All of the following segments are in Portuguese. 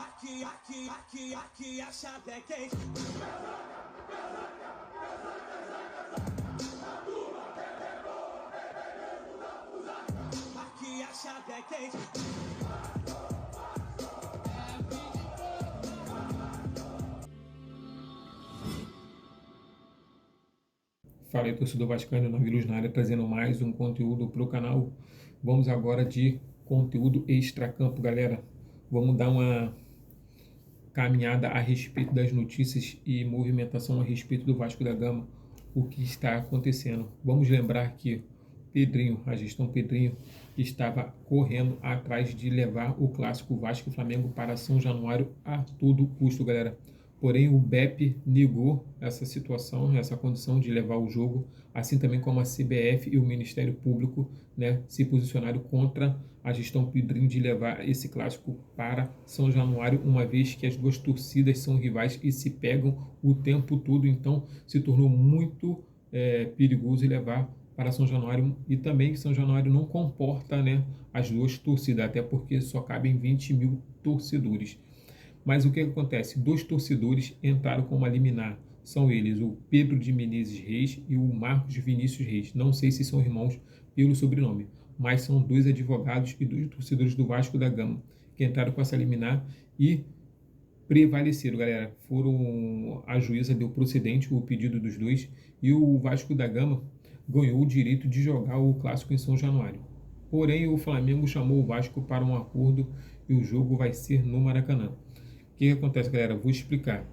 aqui a chave é quente. Aqui a chave é quente. Fala aí, torcedor vascaíno, Nove Luz na área, trazendo mais um conteúdo para o canal. Vamos agora de conteúdo extracampo, galera. Vamos dar uma caminhada a respeito das notícias e movimentação a respeito do Vasco da Gama, o que está acontecendo. Vamos lembrar que Pedrinho, a gestão Pedrinho, estava correndo atrás de levar o clássico Vasco e Flamengo para São Januário a todo custo, galera. Porém, o BEP negou essa situação, essa condição de levar o jogo, assim também como a CBF e o Ministério Público, né, se posicionaram contra a gestão Pedrinho de levar esse clássico para São Januário, uma vez que as duas torcidas são rivais e se pegam o tempo todo, então se tornou muito perigoso levar para São Januário, e também que São Januário não comporta, né, as duas torcidas, até porque só cabem 20 mil torcedores. Mas o que acontece? Dois torcedores entraram como a liminar. São eles o Pedro de Menezes Reis e o Marcos Vinícius Reis. Não sei se são irmãos pelo sobrenome, mas são dois advogados e dois torcedores do Vasco da Gama que entraram com essa liminar e prevaleceram, galera. A juíza deu procedente o pedido dos dois e o Vasco da Gama ganhou o direito de jogar o clássico em São Januário. Porém, o Flamengo chamou o Vasco para um acordo e o jogo vai ser no Maracanã. O que acontece, galera? Vou explicar.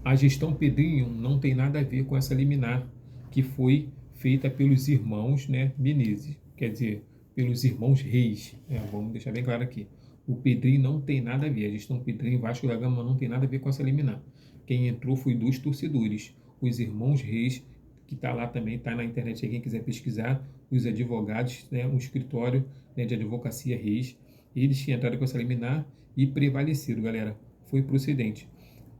A gestão Pedrinho não tem nada a ver com essa liminar que foi feita pelos irmãos, né, Menezes, quer dizer, pelos irmãos Reis. Vamos deixar bem claro aqui. O Pedrinho não tem nada a ver, a gestão Pedrinho Vasco da Gama não tem nada a ver com essa liminar. Quem entrou foi dois torcedores, os irmãos Reis, que está lá também, está na internet aí, quem quiser pesquisar, os advogados, né, um escritório, né, de advocacia Reis, eles que entraram com essa liminar e prevaleceram, galera, foi procedente.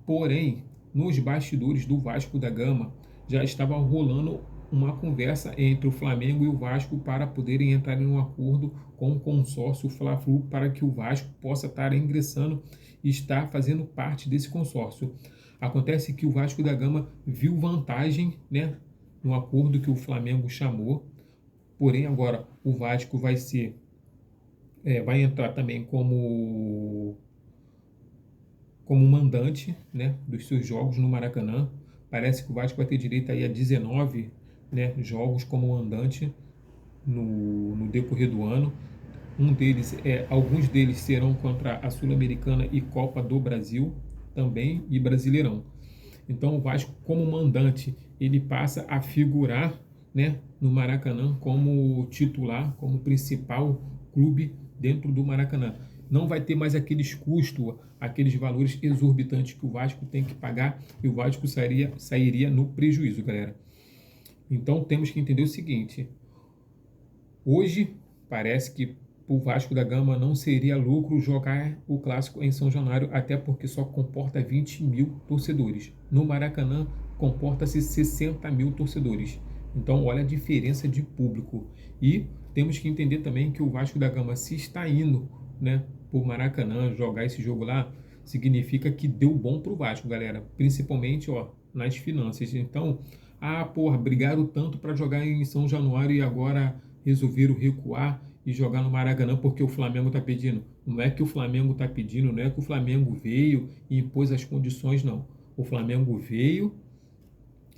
Porém, nos bastidores do Vasco da Gama já estava rolando uma conversa entre o Flamengo e o Vasco para poderem entrar em um acordo com o consórcio Fla-Flu para que o Vasco possa estar ingressando e estar fazendo parte desse consórcio. Acontece que o Vasco da Gama viu vantagem, né, no acordo que o Flamengo chamou, porém agora o Vasco vai entrar também como mandante, né, dos seus jogos no Maracanã. Parece que o Vasco vai ter direito aí a 19, né, jogos como mandante no decorrer do ano. Alguns deles serão contra a Sul-Americana e Copa do Brasil também, e Brasileirão. Então o Vasco, como mandante, ele passa a figurar, né, no Maracanã como titular, como principal clube dentro do Maracanã. Não vai ter mais aqueles custos, aqueles valores exorbitantes que o Vasco tem que pagar, e o Vasco sairia no prejuízo, galera. Então temos que entender o seguinte: hoje parece que o Vasco da Gama não seria lucro jogar o clássico em São Januário, até porque só comporta 20 mil torcedores. No Maracanã comporta-se 60 mil torcedores. Então olha a diferença de público. E temos que entender também que o Vasco da Gama, se está indo, né, por Maracanã jogar esse jogo lá, significa que deu bom pro Vasco, galera, principalmente nas finanças. Então, brigaram tanto para jogar em São Januário e agora resolveram recuar e jogar no Maracanã porque o Flamengo está pedindo. Não é que o Flamengo está pedindo, não é que o Flamengo veio e impôs as condições, não. O Flamengo veio,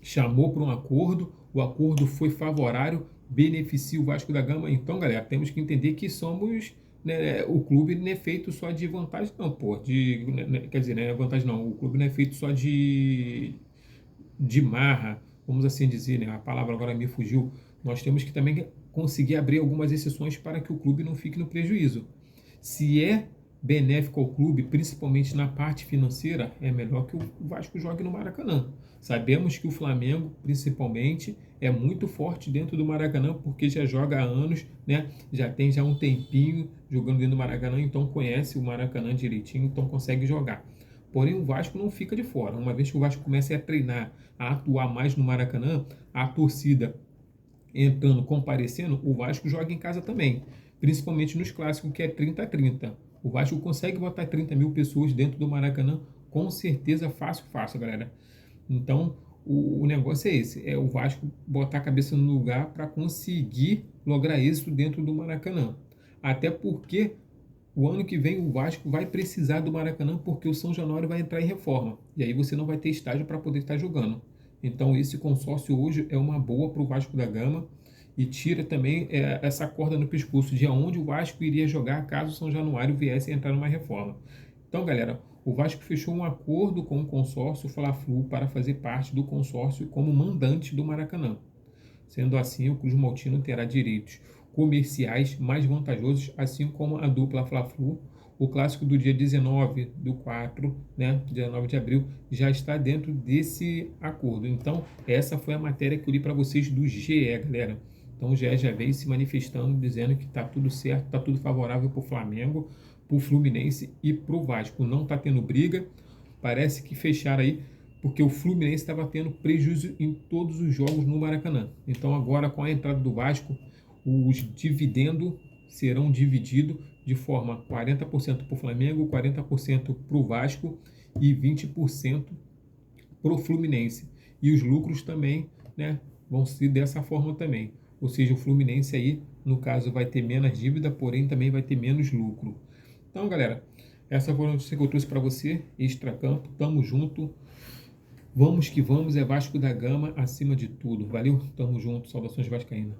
chamou para um acordo, o acordo foi favorável, beneficia o Vasco da Gama. Então, galera, temos que entender que somos, né, o clube não é feito só de vantagem, não, quer dizer, né, vantagem não, o clube não é feito só de marra, vamos assim dizer, né, a palavra agora me fugiu. Nós temos que também conseguir abrir algumas exceções para que o clube não fique no prejuízo. Se é benéfico ao clube, principalmente na parte financeira, é melhor que o Vasco jogue no Maracanã. Sabemos que o Flamengo, principalmente, é muito forte dentro do Maracanã, porque já joga há anos, né? Já tem um tempinho jogando dentro do Maracanã, então conhece o Maracanã direitinho, então consegue jogar. Porém, o Vasco não fica de fora. Uma vez que o Vasco começa a treinar, a atuar mais no Maracanã, a torcida entrando, comparecendo, o Vasco joga em casa também, principalmente nos clássicos, que é 30-30. O Vasco consegue botar 30 mil pessoas dentro do Maracanã, com certeza, fácil, galera. Então, o negócio é esse, é o Vasco botar a cabeça no lugar para conseguir lograr êxito dentro do Maracanã. Até porque o ano que vem o Vasco vai precisar do Maracanã, porque o São Januário vai entrar em reforma. E aí você não vai ter estádio para poder estar jogando. Então esse consórcio hoje é uma boa para o Vasco da Gama e tira também essa corda no pescoço de onde o Vasco iria jogar caso o São Januário viesse a entrar numa reforma. Então, galera, o Vasco fechou um acordo com o consórcio Fla-Flu para fazer parte do consórcio como mandante do Maracanã. Sendo assim, o Cruz Maltino terá direitos comerciais mais vantajosos, assim como a dupla Fla-Flu. O clássico do dia 19/4, né, 19 de abril, já está dentro desse acordo. Então, essa foi a matéria que eu li para vocês do GE, galera. Então, o GE já veio se manifestando, dizendo que está tudo certo, está tudo favorável para o Flamengo, para o Fluminense e para o Vasco. Não está tendo briga, parece que fecharam aí, porque o Fluminense estava tendo prejuízo em todos os jogos no Maracanã. Então, agora, com a entrada do Vasco, os dividendos serão divididos de forma 40% para o Flamengo, 40% para o Vasco e 20% para o Fluminense. E os lucros também, né, vão ser dessa forma também. Ou seja, o Fluminense aí, no caso, vai ter menos dívida, porém também vai ter menos lucro. Então, galera, essa foi a notícia que eu trouxe para você, Extracampo. Tamo junto. Vamos que vamos, é Vasco da Gama acima de tudo. Valeu? Tamo junto. Saudações vascaínas.